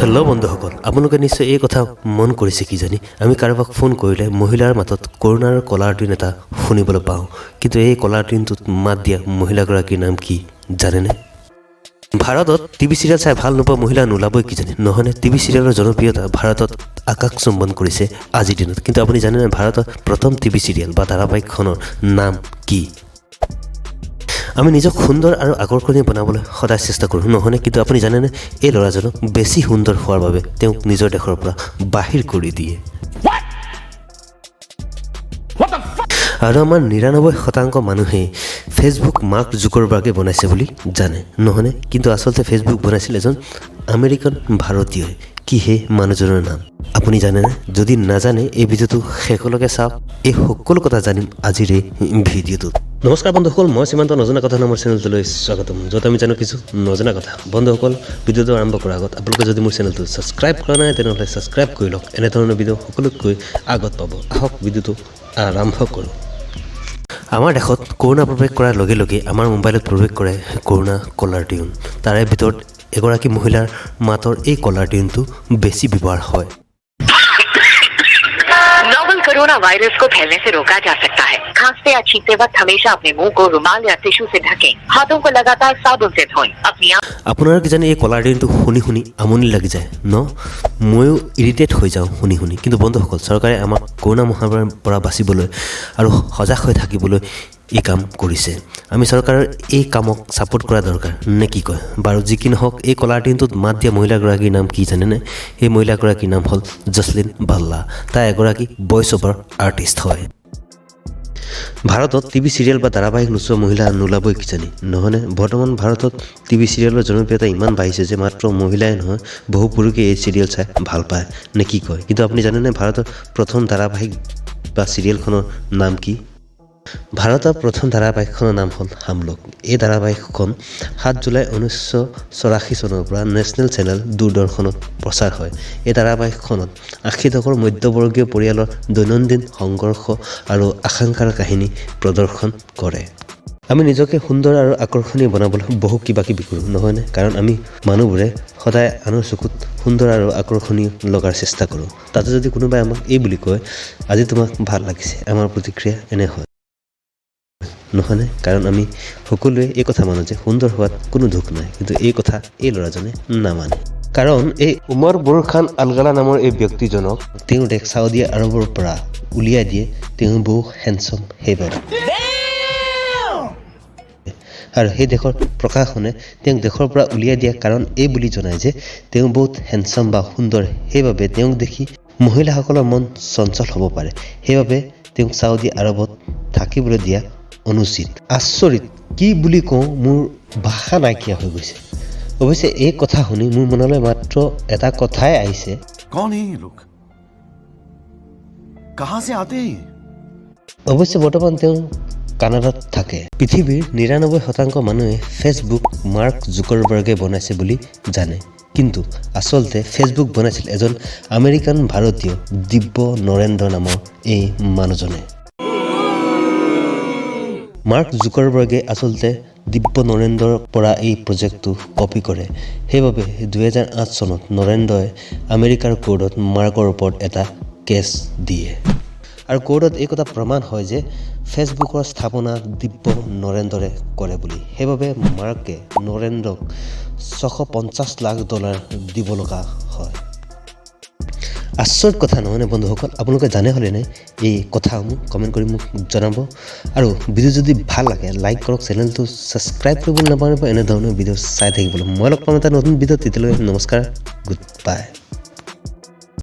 Hello' বন্ধুসকল, আপোনালোকে নিশ্চয় এই কথা মন কৰিছে কি জানি আমি কাৰোবাক ফোন কৰিলে মহিলাৰ মাতত কৰোণাৰ কলাৰ টিউন এটা শুনিবলৈ পাওঁ। কিন্তু এই কলাৰ টিউনটোত মাত দিয়া মহিলাগৰাকীৰ নাম কি জানেনে? ভাৰতত টিভি চিৰিয়েল চাই ভাল নোপোৱা মহিলা নোলাবই কিজানি, নহয়নে? টিভি চিৰিয়েলৰ জনপ্ৰিয়তা ভাৰতত আকাশ চুম্বন কৰিছে আজিৰ দিনত। কিন্তু আপুনি জানেনে ভাৰতৰ প্ৰথম টিভি চিৰিয়েল বা ধাৰাবাহিকখনৰ নাম কি? আমি নিজক সুন্দৰ আৰু আকৰ্ষণীয় বনাবলৈ সদায় চেষ্টা কৰোঁ, নহয়নে? কিন্তু আপুনি জানেনে এই ল'ৰাজনক বেছি সুন্দৰ হোৱাৰ বাবে তেওঁক নিজৰ দেশৰ পৰা বাহিৰ কৰি দিয়ে। আৰু আমাৰ ৯৯% মানুহেই ফেচবুক মাৰ্ক জুকাৰবাৰ্গে বনাইছে বুলি জানে, নহয়নে? কিন্তু আচলতে ফেচবুক বনাইছিল এজন আমেৰিকান ভাৰতীয়ই। কি সেই মানুহজনৰ নাম আপুনি জানেনে? যদি নাজানে এই ভিডিঅ'টো শেষলৈকে চাওক, এই সকলো কথা জানিম আজিৰ এই ভিডিঅ'টোত। নমস্কাৰ বন্ধুসকল, মই সীমান্ত নজনা কথা নামৰ চেনেলটোলৈ স্বাগতম, য'ত আমি জানো কিছু নজনা কথা। বন্ধুসকল, ভিডিঅ'টো আৰম্ভ কৰাৰ আগত আপোনালোকে যদি মোৰ চেনেলটো ছাবস্ক্ৰাইব কৰা নাই তেনেহ'লে ছাবস্ক্ৰাইব কৰি লওক। এনেধৰণৰ ভিডিঅ' সকলোতকৈ আগত পাব। আহক ভিডিঅ'টো আৰম্ভ কৰোঁ। আমাৰ দেশত কৰোণা প্ৰৱেশ কৰাৰ লগে লগে আমাৰ মোবাইলত প্ৰৱেশ কৰে কৰোণা কলাৰ টিউন। তাৰে ভিতৰত এগৰাকী মহিলাৰ মাতৰ এই কলাৰ টিউনটো বেছি ব্যৱহাৰ হয়। नोवल कोरोना वायरस को फैलने से रोका जा सकता है। खांसते या छींकते वक्त हमेशा अपने मुंह को रुमाल या टिश्यू से ढकें। हाथों को लगातार साबुन से धोएं। अपनी আপোনাৰ কিজানি এই কলাৰ টিউনটো শুনি শুনি আমনি লাগি যায় ন? ময়ো ইৰিটেট হৈ যাওঁ শুনি শুনি। কিন্তু বন্ধুসকল, চৰকাৰে আমাক কৰোণা মহামাৰীৰ পৰা বাচিবলৈ আৰু সজাগ হৈ থাকিবলৈ এই কাম কৰিছে। আমি চৰকাৰৰ এই কামক ছাপোৰ্ট কৰা দৰকাৰ নে কি কয়? বাৰু যি কি নহওক, এই কলাৰ টিউনটোত মাত দিয়া মহিলাগৰাকীৰ নাম কি জানেনে? এই মহিলাগৰাকীৰ নাম হ'ল জচলিন বাল্লা। তাই এগৰাকী ভইচ অভাৰ আৰ্টিষ্ট হয়। ভাৰতত টিভি চিৰিয়েল বা ধাৰাবাহিক নোচোৱা মহিলা নোলাবই কিজানি, নহয়নে? বৰ্তমান ভাৰতত টিভি চিৰিয়েলৰ জনপ্ৰিয়তা ইমান বাঢ়িছে যে মাত্ৰ মহিলাই নহয় বহু পুৰুষে এই চিৰিয়েল চাই ভাল পায় নে কি কয়? কিন্তু আপুনি জানেনে ভাৰতৰ প্ৰথম ধাৰাবাহিক বা চিৰিয়েলখনৰ নাম কি? ভাৰতৰ প্ৰথম ধাৰাবাহিকখনৰ নাম হ'ল হামলোক। এই ধাৰাবাহিকখন ৭ জুলাই ১৯৮৪ চনৰ পৰা নেশ্যনেল চেনেল দূৰদৰ্শনত প্ৰচাৰ হয়। এই ধাৰাবাহিকখনত ৮০ দশকৰ মধ্যবৰ্গীয় পৰিয়ালৰ দৈনন্দিন সংঘৰ্ষ আৰু আকাংক্ষাৰ কাহিনী প্ৰদৰ্শন কৰে। আমি নিজকে সুন্দৰ আৰু আকৰ্ষণীয় বনাবলৈ বহু কিবা কিবি কৰোঁ, নহয়নে? কাৰণ আমি মানুহবোৰে সদায় আনৰ চকুত সুন্দৰ আৰু আকৰ্ষণীয় লগাৰ চেষ্টা কৰোঁ। তাতে যদি কোনোবাই আমাক এই বুলি কয় আজি তোমাক ভাল লাগিছে, আমাৰ প্ৰতিক্ৰিয়া এনে হয়, নহয়নে? কাৰণ আমি সকলোৱে এই কথা মানো যে সুন্দৰ হোৱাত কোনো দুখ নাই। কিন্তু এই কথা এই ল'ৰাজনে নামানে। কাৰণ এই উমৰ বুৰখান আলগালা নামৰ এই ব্যক্তিজনক তেওঁৰ দেশ চাউদি আৰবৰ পৰা উলিয়াই দিয়ে তেওঁ বহু হেণ্ডছম সেইবাবে। আৰু সেই দেশৰ প্ৰশাসনে তেওঁক দেশৰ পৰা উলিয়াই দিয়া কাৰণ এই বুলি জনায় যে তেওঁ বহুত হেণ্ডছম বা সুন্দৰ, সেইবাবে তেওঁক দেখি মহিলাসকলৰ মন চঞ্চল হ'ব পাৰে। সেইবাবে তেওঁক চাউদি আৰবত থাকিবলৈ দিয়া অনুচিত। আচৰিত কি বুলি কওঁ, মোৰ ভাষা নাইকিয়া হৈ গৈছে। অৱশ্যে এই কথা শুনি মোৰ মনলৈ মাত্ৰ এটা কথাই আহিছে, कौन है ये लोग? कहां से आते हैं? অৱশ্যে বৰ্তমান তেওঁ কানাডাত থাকে। পৃথিৱীৰ ৯৯% মানুহে ফেচবুক মাৰ্ক জুকাৰবাৰ্গে বনাইছে বুলি জানে, কিন্তু আচলতে ফেচবুক বনাইছিল এজন আমেৰিকান ভাৰতীয় দিব্য নৰেন্দ্ৰ নামৰ এই মানুহজনে। মাৰ্ক জুকাৰবাৰ্গে আচলতে দিব্য নৰেন্দ্ৰৰ পৰা এই প্ৰজেক্টটো কপি কৰে। সেইবাবে ২০০৮ চনত নৰেন্দ্ৰই আমেৰিকাৰ কোৰ্টত মাৰ্কৰ ওপৰত এটা কেছ দিয়ে। আৰু কোৰ্টত এই কথা প্ৰমাণ হয় যে ফেচবুকৰ স্থাপনা দিব্য নৰেন্দ্ৰে কৰে বুলি। সেইবাবে মাৰ্কে নৰেন্দ্ৰক $৬৫০ লাখ দিব লগা হয়। আচৰিত কথা নহয়নে বন্ধুসকল? আপোনালোকে জানে হ'লে নাই এই কথাসমূহ কমেণ্ট কৰি মোক জনাব। আৰু ভিডিঅ' যদি ভাল লাগে লাইক কৰক, চেনেলটো ছাবস্ক্ৰাইব কৰিবলৈ নাপাহৰিব এনেধৰণৰ ভিডিঅ' চাই থাকিবলৈ। মই লগ পাম এটা নতুন ভিডিঅ'ত। তেতিয়ালৈ নমস্কাৰ, গুড বাই।